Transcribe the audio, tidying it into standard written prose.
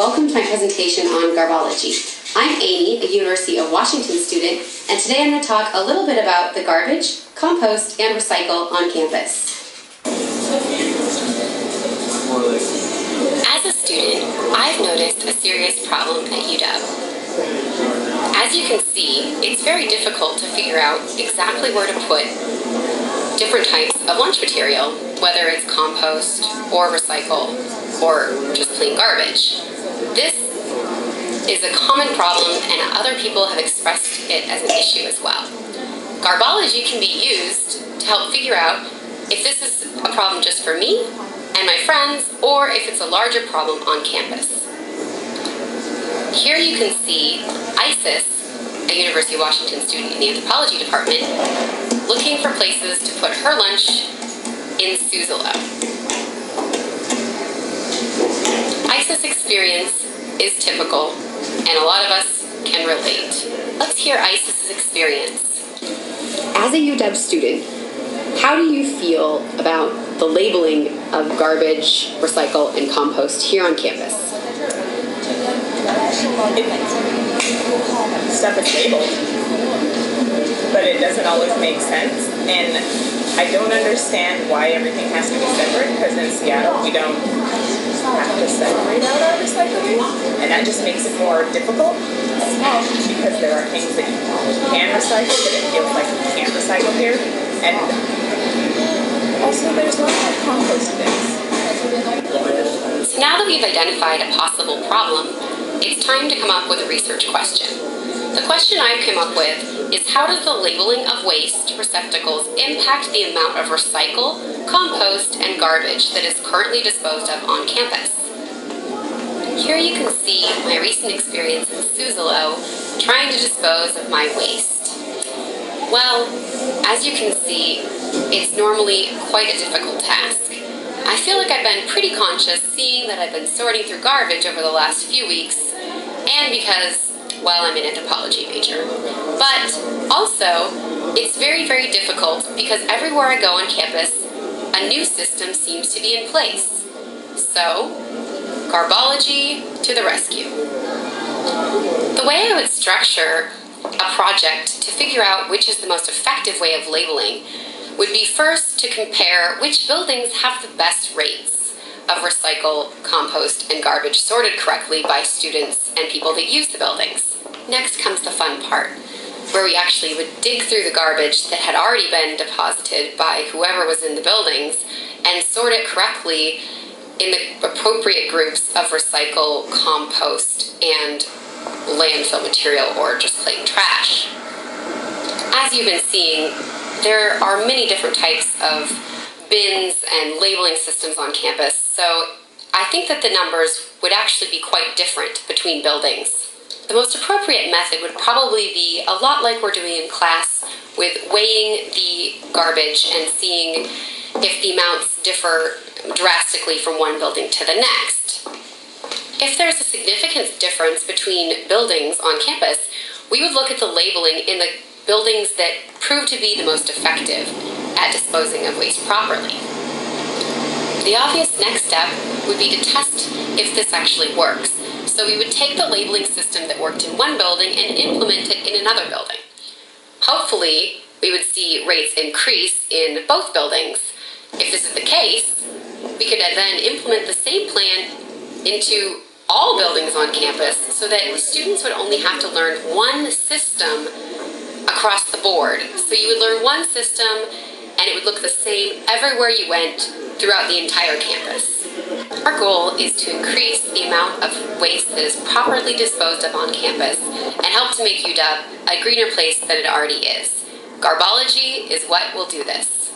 welcome to my presentation on Garbology. I'm Amy, a University of Washington student, and today I'm going to talk a little bit about the garbage, compost, and recycle on campus. As a student, I've noticed a serious problem at UW. As you can see, it's very difficult to figure out exactly where to put different types of lunch material, whether it's compost or recycle or just plain garbage. This is a common problem, and other people have expressed it as an issue as well. Garbology can be used to help figure out if this is a problem just for me and my friends, or if it's a larger problem on campus. Here you can see Isis, a University of Washington student in the anthropology department, looking for places to put her lunch in Suzalo. Isis' experience is typical, and a lot of us can relate. Let's hear Isis' experience. As a UW student, how do you feel about the labeling of garbage, recycle, and compost here on campus? Stuff is labeled, but it doesn't always make sense, and I don't understand why everything has to be separate, because in Seattle we don't have to separate out our recycling, and that just makes it more difficult, because there are things that you can recycle, but it feels like you can't recycle here, and also there's lots of compost bins. So now that we've identified a possible problem, it's time to come up with a research question. The question I've come up with is, how does the labeling of waste receptacles impact the amount of recycle, compost, and garbage that is currently disposed of on campus? Here you can see my recent experience in Suzalo trying to dispose of my waste. Well, as you can see, it's normally quite a difficult task. I feel like I've been pretty conscious, seeing that I've been sorting through garbage over the last few weeks, and because, well, I'm an anthropology major. But also, it's very, very difficult because everywhere I go on campus, a new system seems to be in place. So, Garbology to the rescue. The way I would structure a project to figure out which is the most effective way of labeling would be first to compare which buildings have the best rates of recycle, compost, and garbage sorted correctly by students and people that use the buildings. Next comes the fun part, where we actually would dig through the garbage that had already been deposited by whoever was in the buildings and sort it correctly in the appropriate groups of recycle, compost, and landfill material, or just plain trash. As you've been seeing, there are many different types of bins and labeling systems on campus, so I think that the numbers would actually be quite different between buildings. The most appropriate method would probably be a lot like we're doing in class, with weighing the garbage and seeing if the amounts differ drastically from one building to the next. If there's a significant difference between buildings on campus, we would look at the labeling in the buildings that prove to be the most effective at disposing of waste properly. The obvious next step would be to test if this actually works. So we would take the labeling system that worked in one building and implement it in another building. Hopefully, we would see rates increase in both buildings. If this is the case, we could then implement the same plan into all buildings on campus so that the students would only have to learn one system across the board. So you would learn one system and it would look the same everywhere you went throughout the entire campus. Our goal is to increase the amount of waste that is properly disposed of on campus and help to make UW a greener place than it already is. Garbology is what will do this.